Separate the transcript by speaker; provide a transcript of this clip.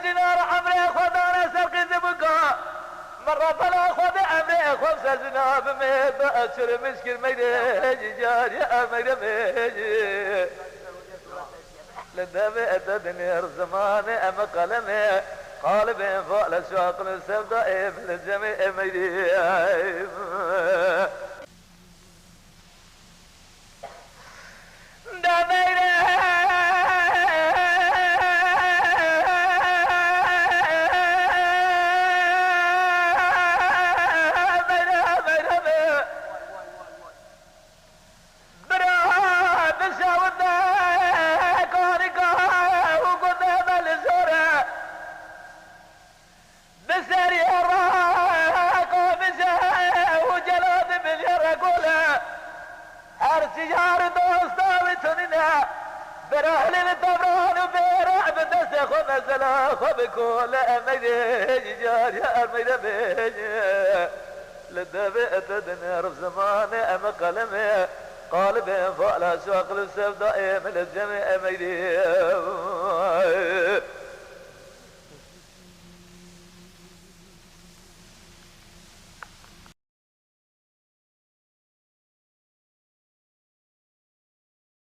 Speaker 1: جنار عمري خدانا سرقي ذبقا مرة طلع خد عمري خمسة جناب ميت أشر مشكل ميدي جار يا ميدي لدبي أتدنير زماني أما قلمي قالبين فوق الأشواق السوداء من الجميع ميدي ارتجار دوستا بتنينا برهل الدبران وبيرع بدس خو نزلا خو بكل اميدي جار يا اميدي بيجي لدبئت دنير زمان ام قلمي قالبين فوق الاسواق السوداء من الجميع اميدي